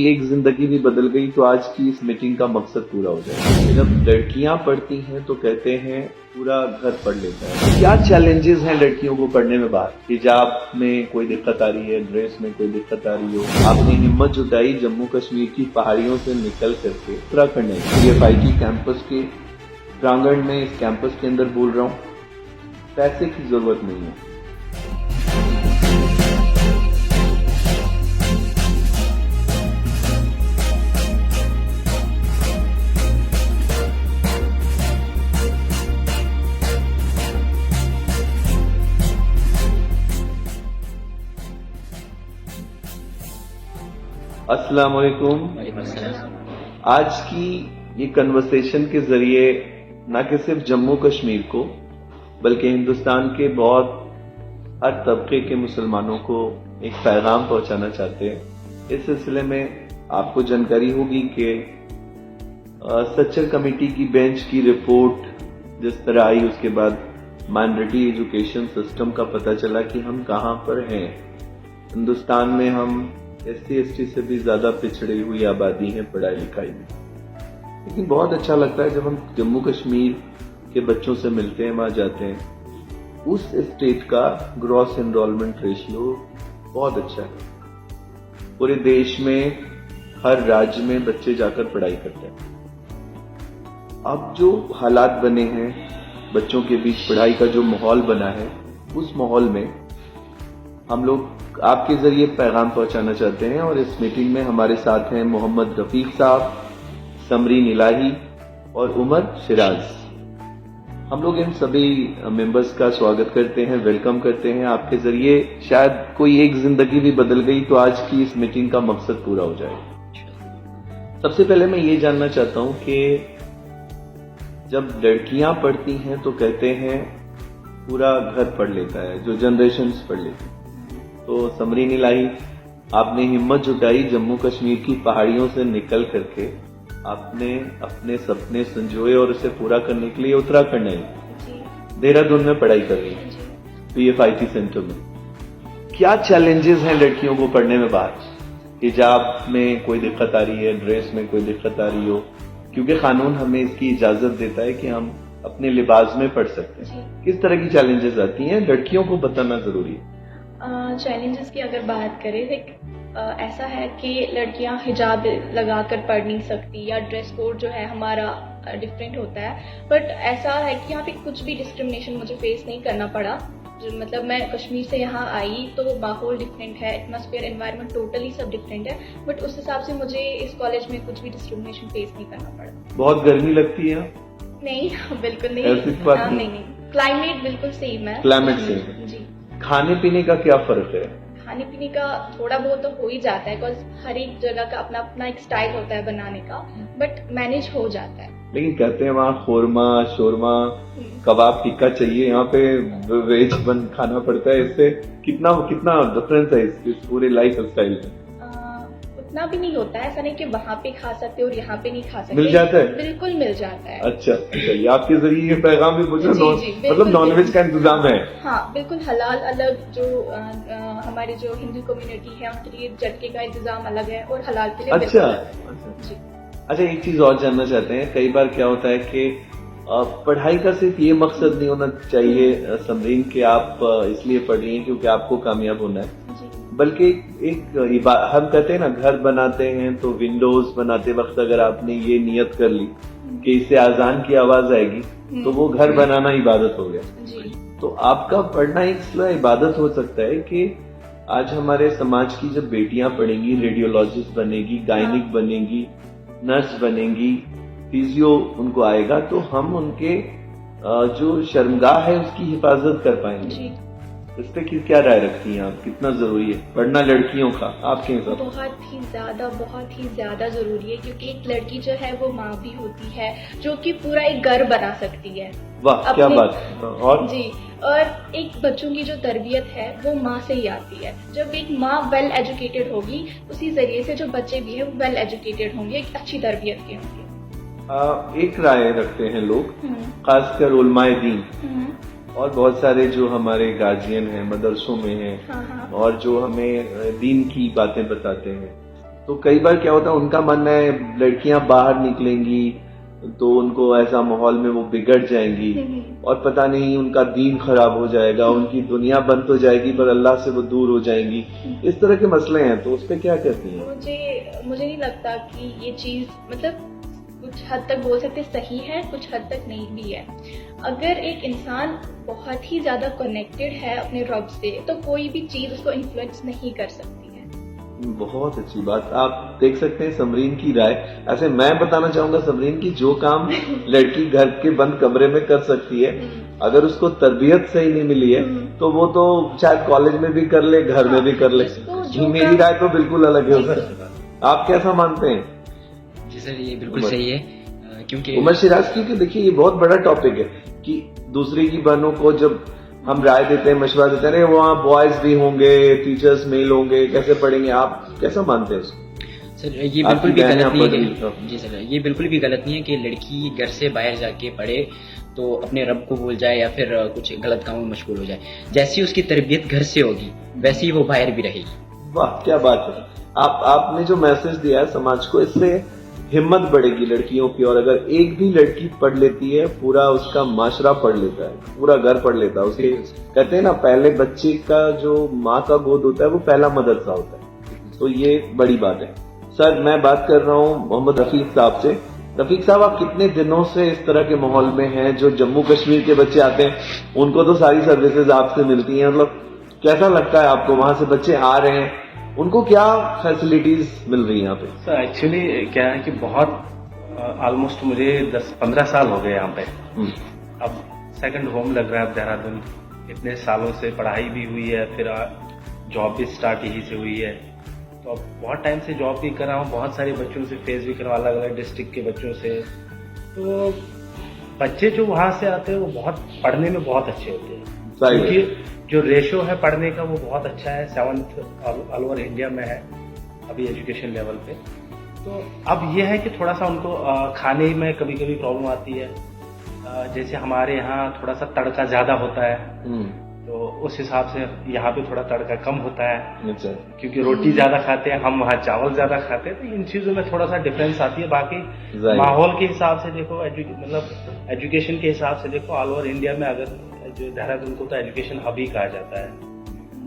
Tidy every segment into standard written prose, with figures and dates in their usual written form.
कोई एक जिंदगी भी बदल गई तो आज की इस मीटिंग का मकसद पूरा हो जाएगा। जब लड़कियां पढ़ती हैं तो कहते हैं पूरा घर पढ़ लेता है। क्या चैलेंजेस हैं लड़कियों को पढ़ने में? बात हिजाब में कोई दिक्कत आ रही है, ड्रेस में कोई दिक्कत आ रही हो, आपने हिम्मत जुटाई जम्मू कश्मीर की पहाड़ियों से निकल करके उत्तराखंड PFIT कैंपस के प्रांगण में, इस कैंपस के अंदर बोल रहा हूँ। पैसे की जरूरत नहीं है। अस्सलाम वालेकुम। आज की ये कन्वर्सेशन के जरिए न कि सिर्फ जम्मू कश्मीर को बल्कि हिंदुस्तान के बहुत हर तबके के मुसलमानों को एक पैगाम पहुंचाना चाहते हैं। इस सिलसिले में आपको जानकारी होगी कि सच्चर कमेटी की बेंच की रिपोर्ट जिस तरह आई, उसके बाद माइनॉरिटी एजुकेशन सिस्टम का पता चला कि हम कहां पर हैं। हिंदुस्तान में हम SC/ST से भी ज्यादा पिछड़ी हुई आबादी है पढ़ाई लिखाई में। लेकिन बहुत अच्छा लगता है जब हम जम्मू कश्मीर के बच्चों से मिलते हैं, वहां जाते हैं। उस स्टेट का ग्रॉस एनरोलमेंट रेशियो बहुत अच्छा है। पूरे देश में हर राज्य में बच्चे जाकर पढ़ाई करते हैं। अब जो हालात बने हैं, बच्चों के बीच पढ़ाई का जो माहौल बना है, उस माहौल में हम लोग आपके जरिए पैगाम पहुंचाना चाहते हैं। और इस मीटिंग में हमारे साथ हैं मोहम्मद रफीक साहब, समरीन इलाही और उमर सिराज। हम लोग इन सभी मेंबर्स का स्वागत करते हैं, वेलकम करते हैं। आपके जरिए शायद कोई एक जिंदगी भी बदल गई तो आज की इस मीटिंग का मकसद पूरा हो जाएगा। सबसे पहले मैं ये जानना चाहता हूं कि जब लड़कियां पढ़ती हैं तो कहते हैं पूरा घर पढ़ लेता है, जो जनरेशन पढ़ लेती है। तो समरीन इलाही, आपने हिम्मत जुटाई जम्मू कश्मीर की पहाड़ियों से निकल करके आपने अपने सपने संजोए और उसे पूरा करने के लिए उत्तराखंड आई, देहरादून में पढ़ाई कर रही है PFIT सेंटर में। क्या चैलेंजेस हैं लड़कियों को पढ़ने में? बाहर हिजाब में कोई दिक्कत आ रही है, ड्रेस में कोई दिक्कत आ रही हो, क्योंकि कानून हमें इसकी इजाजत देता है कि हम अपने लिबास में पढ़ सकते हैं। किस तरह की चैलेंजेस आती हैं, लड़कियों को बताना जरूरी है। चैलेंजेस की अगर बात करें तो ऐसा है कि लड़कियां हिजाब लगाकर पढ़ नहीं सकती, या ड्रेस कोड जो है हमारा डिफरेंट होता है। बट ऐसा है कि यहाँ पे कुछ भी डिस्क्रिमिनेशन मुझे फेस नहीं करना पड़ा। मतलब मैं कश्मीर से यहाँ आई तो माहौल डिफरेंट है, एटमॉस्फेयर, एनवायरनमेंट टोटली सब डिफरेंट है। बट उस हिसाब से मुझे इस कॉलेज में कुछ भी डिस्क्रिमिनेशन फेस नहीं करना पड़ा। बहुत गर्मी लगती है? नहीं, बिल्कुल नहीं। नहीं, क्लाइमेट बिल्कुल सेम है। क्लाइमेट सेम जी। खाने पीने का क्या फर्क है? खाने पीने का थोड़ा बहुत तो हो ही जाता है, बिकॉज हर एक जगह का अपना अपना एक स्टाइल होता है बनाने का, बट मैनेज हो जाता है। लेकिन कहते हैं वहाँ खोरमा, शोरमा, कबाब टिक्का चाहिए, यहाँ पे वेज बन खाना पड़ता है। इससे कितना डिफरेंस है इस पूरे लाइफ स्टाइल में? उतना भी नहीं होता है। ऐसा नहीं कि वहाँ पे खा सकते और यहाँ पे नहीं खा सकते। मिल जाता है? बिल्कुल मिल जाता है। अच्छा, ये आपके जरिए ये पैगाम भी पूछो। मतलब नॉनवेज का इंतजाम है? हाँ, बिल्कुल हलाल अलग। जो हमारी जो हिंदू कम्युनिटी है उनके लिए झटके का इंतजाम अलग है और हलाल के लिए अच्छा, एक चीज और जानना चाहते हैं। कई बार क्या होता है कि पढ़ाई का सिर्फ ये मकसद नहीं होना चाहिए समरीन कि आप इसलिए पढ़ रही हैं क्योंकि आपको कामयाब होना है, बल्कि एक हम कहते हैं ना, घर बनाते हैं तो विंडोज बनाते वक्त अगर आपने ये नियत कर ली कि इससे आजान की आवाज आएगी तो वो घर बनाना इबादत हो गया। तो आपका पढ़ना एक सिला इबादत हो सकता है कि आज हमारे समाज की जब बेटियां पढ़ेंगी, रेडियोलॉजिस्ट बनेगी, गायनिक बनेगी, नर्स बनेंगी, फिजियो उनको आएगा, तो हम उनके जो शर्मगाह है उसकी हिफाजत कर पाएंगे। इस पे क्या राय रखती हैं आप? कितना जरूरी है पढ़ना लड़कियों का आपके हिसाब? बहुत ही ज्यादा जरूरी है, क्योंकि एक लड़की जो है वो माँ भी होती है जो कि पूरा एक घर बना सकती है। वाह, क्या बात है। और एक बच्चों की जो तरबियत है वो माँ से ही आती है। जब एक माँ वेल एजुकेटेड होगी, उसी जरिए से जो बच्चे भी है वो वेल एजुकेटेड होंगे, एक अच्छी तरबियत के होंगे। एक राय रखते हैं लोग, खासकर उलमाए दीन और बहुत सारे जो हमारे गार्जियन हैं, मदरसों में हैं, और जो हमें दीन की बातें बताते हैं, तो कई बार क्या होता है, उनका मन है लड़कियां बाहर निकलेंगी तो उनको ऐसा माहौल में वो बिगड़ जाएंगी और पता नहीं उनका दीन खराब हो जाएगा, उनकी दुनिया बंद हो जाएगी पर अल्लाह से वो दूर हो जाएंगी। इस तरह के मसले हैं, तो उस पर क्या कहती हैं? मुझे नहीं लगता कि ये चीज मतलब कुछ हद तक बोल सकते सही है, कुछ हद तक नहीं भी है। अगर एक इंसान बहुत ही ज्यादा कनेक्टेड है अपने रब से तो कोई भी चीज उसको इन्फ्लुएंस नहीं कर सकती है। बहुत अच्छी बात। आप देख सकते हैं समरीन की राय। ऐसे मैं बताना चाहूंगा समरीन की जो काम लड़की घर के बंद कमरे में कर सकती है, अगर उसको तरबियत सही नहीं मिली है तो वो तो शायद कॉलेज में भी कर ले, घर में भी कर ले। मेरी राय तो बिल्कुल अलग है सर, आप कैसा मानते हैं? जी सर, ये बिल्कुल सही है, क्योंकि उमर शिराज, क्योंकि देखिए ये बहुत बड़ा टॉपिक है कि दूसरे की बहनों को जब हम राय देते हैं, मशवरा देते हैं, वहाँ बॉयज भी होंगे, टीचर्स मेल होंगे, कैसे पढ़ेंगे? आप कैसा मानते हैं उसको? सर ये बिल्कुल भी गलत नहीं है जी सर, ये बिल्कुल भी गलत नहीं है कि लड़की घर से बाहर जाके पढ़े तो अपने रब को भूल जाए या फिर कुछ गलत कामों में मशगूल हो जाए। जैसी उसकी तरबियत घर से होगी वैसे ही वो बाहर भी रहेगी। वाह क्या बात है। आपने जो मैसेज दिया है समाज को, इससे हिम्मत बढ़ेगी लड़कियों की, और अगर एक भी लड़की पढ़ लेती है पूरा उसका माशरा पढ़ लेता है, पूरा घर पढ़ लेता है। उसके कहते हैं ना, पहले बच्चे का जो माँ का गोद होता है वो पहला मदरसा होता है, तो ये बड़ी बात है। सर मैं बात कर रहा हूँ मोहम्मद रफीक साहब से। रफीक साहब, आप कितने दिनों से इस तरह के माहौल में हैं? जो जम्मू कश्मीर के बच्चे आते हैं उनको तो सारी सर्विसेज आपसे मिलती हैं, मतलब कैसा लगता है आपको? वहां से बच्चे आ रहे हैं, उनको क्या फैसिलिटीज मिल रही है यहाँ पे? सर एक्चुअली क्या है कि बहुत ऑलमोस्ट मुझे 10-15 साल हो गए यहाँ पे। अब सेकंड होम लग रहा है अब देहरादून। इतने सालों से पढ़ाई भी हुई है, फिर जॉब भी स्टार्ट यहीं से हुई है, तो अब बहुत टाइम से जॉब भी कर रहा हूँ, बहुत सारे बच्चों से फेस भी कर रहा हूँ, अलग अलग डिस्ट्रिक्ट के बच्चों से। तो बच्चे जो वहां से आते हैं वो बहुत पढ़ने में बहुत अच्छे होते हैं, क्योंकि जो रेशो है पढ़ने का वो बहुत अच्छा है। 7th ऑल ओवर इंडिया में है अभी एजुकेशन लेवल पे। तो अब यह है कि थोड़ा सा उनको खाने में कभी कभी प्रॉब्लम आती है। जैसे हमारे यहाँ थोड़ा सा तड़का ज्यादा होता है, तो उस हिसाब से यहाँ पे थोड़ा तड़का कम होता है, क्योंकि रोटी ज्यादा खाते हैं, हम वहाँ चावल ज्यादा खाते हैं। तो इन चीजों में थोड़ा सा डिफरेंस आती है। बाकी माहौल के हिसाब से देखो, मतलब एजुकेशन के हिसाब से देखो, ऑल ओवर इंडिया में अगर जो देहरादून को तो एजुकेशन हब ही कहा जाता है,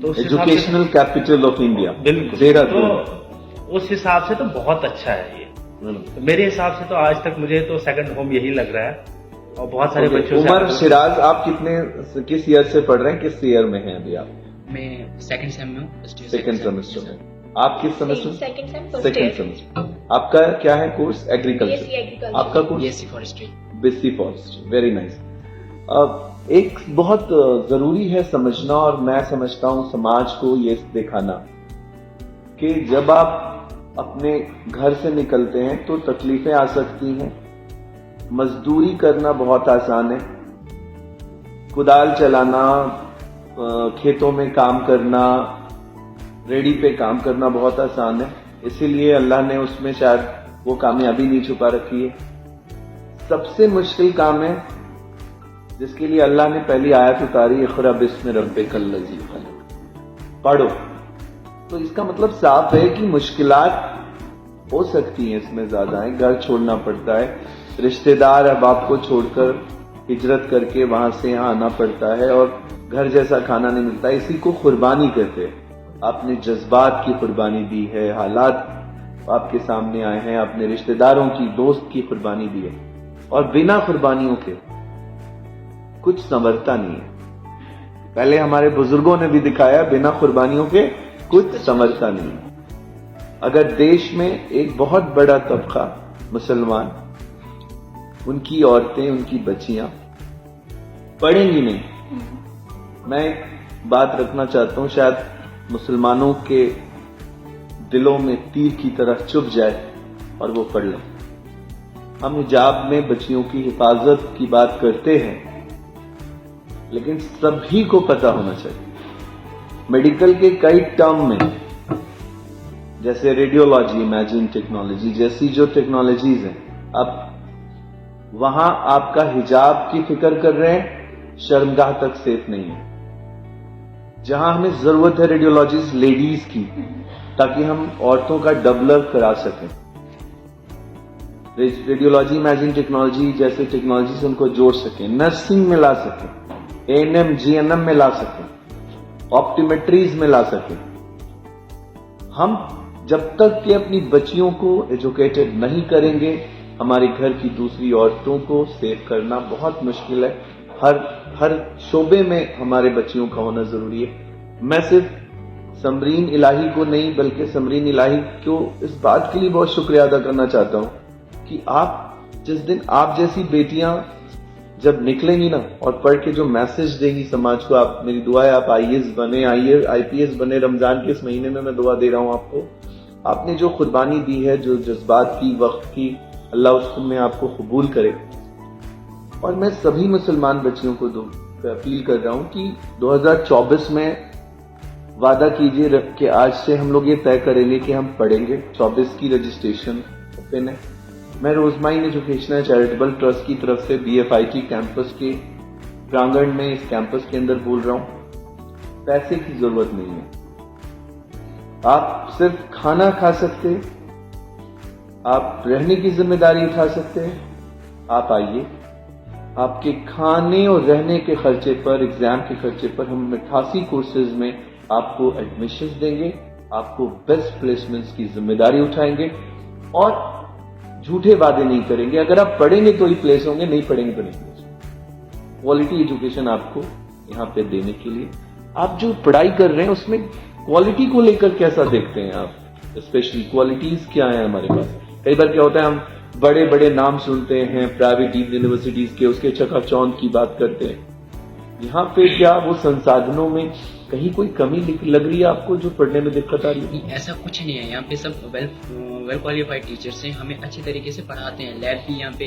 तो एजुकेशनल कैपिटल ऑफ इंडिया बिल्कुल देहरादून, तो उस हिसाब से तो बहुत अच्छा है ये। तो मेरे हिसाब से तो आज तक मुझे तो सेकंड होम यही लग रहा है। और बहुत सारे बच्चों से। उमर शिराज, आप किस ईयर से पढ़ रहे हैं? किस ईयर में हैं अभी आप? मैं सेकंड सेम में हूँ। सेकंड सेमेस्टर में। आप किस सेमेस्टर? Second semester. आपका क्या है कोर्स? एग्रीकल्चर। आपका course? BSc forestry. BSc forestry, very nice. एक बहुत जरूरी है समझना, और मैं समझता हूं समाज को ये दिखाना कि जब आप अपने घर से निकलते हैं तो तकलीफें आ सकती हैं। मजदूरी करना बहुत आसान है, कुदाल चलाना, खेतों में काम करना, रेडी पे काम करना बहुत आसान है। इसीलिए अल्लाह ने उसमें शायद वो कामयाबी नहीं छुपा रखी है। सबसे मुश्किल काम है जिसके लिए अल्लाह ने पहली आयत उतारी, इक़रा बिस्मि रब्बिकल लज़ी खलक़, पढ़ो। तो इसका मतलब साफ है कि मुश्किलात हो सकती हैं, इसमें ज्यादा है। घर छोड़ना पड़ता है, रिश्तेदार अब आपको छोड़कर हिजरत करके वहां से यहाँ आना पड़ता है, और घर जैसा खाना नहीं मिलता। इसी को कुर्बानी कहते हैं। आपने जज्बात की कुर्बानी दी है, हालात आपके सामने आए हैं, अपने रिश्तेदारों की, दोस्त की कुर्बानी दी है, और बिना कुर्बानियों के कुछ संवरता नहीं है। पहले हमारे बुजुर्गों ने भी दिखाया, बिना कुर्बानियों के कुछ संवरता नहीं है। अगर देश में एक बहुत बड़ा तबका मुसलमान, उनकी औरतें, उनकी बच्चियां पढ़ेंगी नहीं, मैं एक बात रखना चाहता हूं, शायद मुसलमानों के दिलों में तीर की तरह चुभ जाए और वो पढ़ लें। हम हिजाब में बच्चियों की हिफाजत की बात करते हैं, लेकिन सभी को पता होना चाहिए। मेडिकल के कई टर्म में, जैसे रेडियोलॉजी, इमेजिंग टेक्नोलॉजी जैसी जो टेक्नोलॉजीज हैं, अब वहां आपका हिजाब की फिक्र कर रहे हैं, शर्मगाह तक सेफ नहीं है। जहां हमें जरूरत है रेडियोलॉजिस्ट लेडीज की, ताकि हम औरतों का डेवलप करा सकें। रेडियोलॉजी इमेजिंग टेक्नोलॉजी जैसे टेक्नोलॉजी से उनको जोड़ सकें, नर्सिंग में ला सकें, एएनएम जीएनएम में ला सकें, ऑप्टिमेट्रीज में ला सकें। हम जब तक कि अपनी बच्चियों को एजुकेटेड नहीं करेंगे, हमारे घर की दूसरी औरतों को सेव करना बहुत मुश्किल है। हर शोबे में हमारे बच्चियों का होना जरूरी है। मैं सिर्फ समरीन इलाही को नहीं बल्कि समरीन इलाही को इस बात के लिए बहुत शुक्रिया अदा करना चाहता हूं कि आप जिस दिन आप जैसी बेटियां जब निकलेंगी ना और पढ़ के जो मैसेज देंगी समाज को, आप मेरी दुआ है आप आईएएस बने, आईपीएस बने। रमजान के इस महीने में मैं दुआ दे रहा हूं आपको। आपने जो कुर्बानी दी है, जो जज्बात की, वक्त की, अल्लाह उसको में आपको कबूल करे। और मैं सभी मुसलमान बच्चियों को अपील कर रहा हूं कि 2024 में वादा कीजिए कि आज से हम लोग ये तय करेंगे कि हम पढ़ेंगे। 24 की रजिस्ट्रेशन ओपन है। मैं रोजमाइन एजुकेशनल चैरिटेबल ट्रस्ट की तरफ से बीएफआईटी कैंपस के प्रांगण में इस कैंपस के अंदर बोल रहा हूं, पैसे की जरूरत नहीं है। आप सिर्फ खाना खा सकते, आप रहने की जिम्मेदारी उठा सकते हैं। आप आइए, आपके खाने और रहने के खर्चे पर, एग्जाम के खर्चे पर हम 88 कोर्सेज में आपको एडमिशंस देंगे, आपको बेस्ट प्लेसमेंट्स की जिम्मेदारी उठाएंगे और झूठे वादे नहीं करेंगे। अगर आप पढ़ेंगे तो ही प्लेस होंगे, नहीं पढ़ेंगे तो नहीं प्लेस। क्वालिटी एजुकेशन आपको यहाँ पे देने के लिए, आप जो पढ़ाई कर रहे हैं उसमें क्वालिटी को लेकर कैसा देखते हैं आप, स्पेशली क्वालिटीज क्या है हमारे पास। कई बार क्या होता है, हम बड़े बड़े नाम सुनते हैं प्राइवेट यूनिवर्सिटीज के, उसके चकाचौंध की बात करते हैं। यहाँ पे क्या वो संसाधनों में कहीं कोई कमी लग रही है आपको जो पढ़ने में दिक्कत आ रही है? ऐसा कुछ नहीं है। यहाँ पे सब वेल क्वालिफाइड टीचर्स हैं, हमें अच्छे तरीके से पढ़ाते हैं। लैब भी यहाँ पे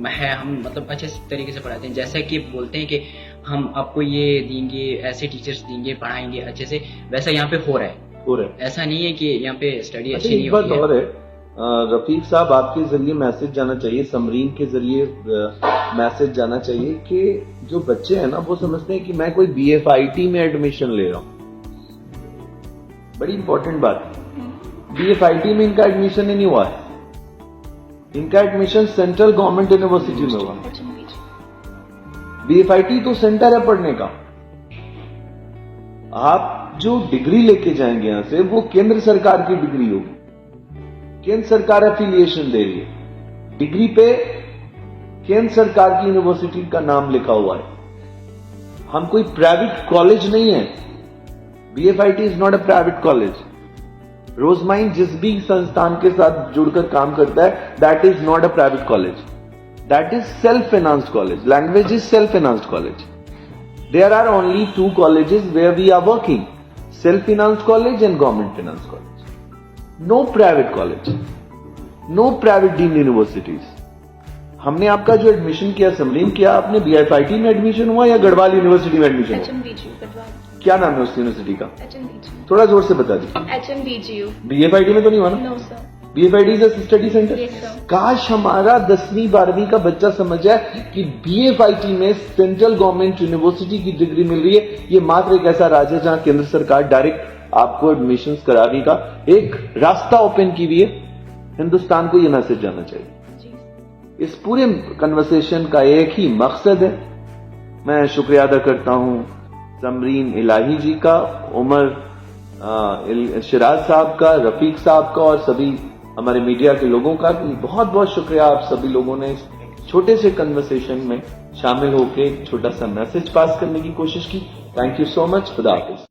है, हम मतलब अच्छे तरीके से पढ़ाते हैं। जैसा कि बोलते हैं कि हम आपको ये देंगे, ऐसे टीचर्स देंगे, पढ़ाएंगे अच्छे से, वैसा यहाँ पे हो रहा है। ऐसा नहीं है कि यहाँ पे स्टडी अच्छी नहीं होती है। और है रफीक साहब, आपके जरिए मैसेज जाना चाहिए, समरीन के जरिए मैसेज जाना चाहिए कि जो बच्चे हैं ना वो समझते हैं कि मैं कोई बीएफआईटी में एडमिशन ले रहा हूं। बड़ी इंपॉर्टेंट बात, बीएफआईटी में इनका एडमिशन ही नहीं हुआ है, इनका एडमिशन सेंट्रल गवर्नमेंट यूनिवर्सिटी में हुआ। बीएफआईटी तो सेंटर है पढ़ने का। आप जो डिग्री लेके जाएंगे यहां से वो केंद्र सरकार की डिग्री होगी, केंद्र सरकार एफिलिएशन दे रही है। डिग्री पे केंद्र सरकार की यूनिवर्सिटी का नाम लिखा हुआ है। हम कोई प्राइवेट कॉलेज नहीं है। BFIT is not a private college. रोजमाइन जिस भी संस्थान के साथ जुड़कर काम करता है, that is not a private college, that is self financed college. Language is self financed college. There are only 2 colleges where we are working, self-financed college and government financed college. No private college, no private deemed universities. हमने आपका जो admission किया समरीन, किया आपने बीएफआईटी में admission हुआ या Garhwal university में एडमिशन हुआ? HMBGU। क्या नाम है उस यूनिवर्सिटी का? HMBGU। थोड़ा जोर से बता दीजिए। HMBGU। बीएफआईटी में तो नहीं हुआ ना? No sir. BFIT is a study centre. Yes, sir. काश हमारा 10वीं 12वीं का बच्चा समझ जाए कि बीएफआईटी में सेंट्रल गवर्नमेंट यूनिवर्सिटी की डिग्री मिल रही है। ये मात्र एक ऐसा राज्य है जहां केंद्र सरकार डायरेक्ट आपको एडमिशन कराने का एक रास्ता ओपन की हुई है। हिंदुस्तान को ये मैसेज जाना चाहिए। इस पूरे कन्वर्सेशन का एक ही मकसद है। मैं शुक्रिया अदा करता हूं समरीन इलाही जी का, उमर शिराज साहब का, रफीक साहब का और सभी हमारे मीडिया के लोगों का। बहुत बहुत शुक्रिया, आप सभी लोगों ने इस छोटे से कन्वर्सेशन में शामिल होकर एक छोटा सा मैसेज पास करने की कोशिश की। Thank you so much. खुदा हाफिज।